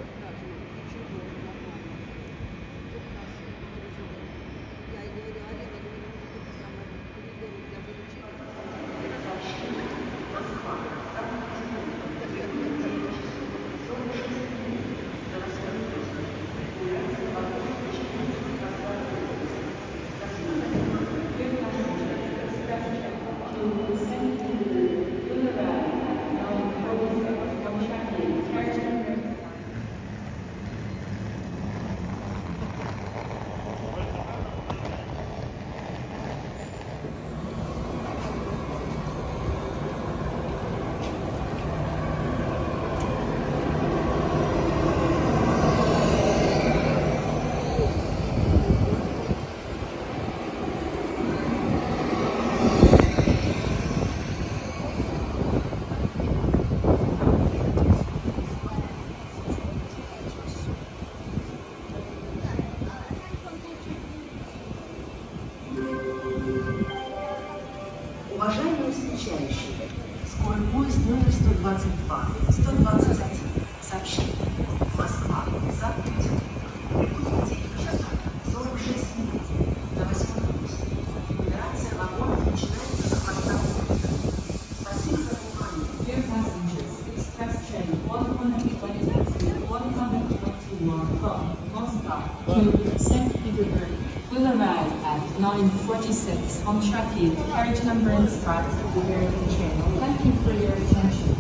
страшного? Ничего, нормально всё. Всё хорошо, не переживай. Я реально говорю, это самое, помидоры для выручения. Уважаемые встречающие, скорый поезд номер 122, 121, сообщение. Москва, Санкт-Петербург. Будет 9 часов 46 минут на 8 пути. Нумерация вагонов начинается с хвоста поезда. Спасибо за внимание. Dear passengers, express train 121 from Moscow to St. Petersburg will arrive at 9:46 on track 8. Carriage number and starts at the rear of the train. Thank you for your attention.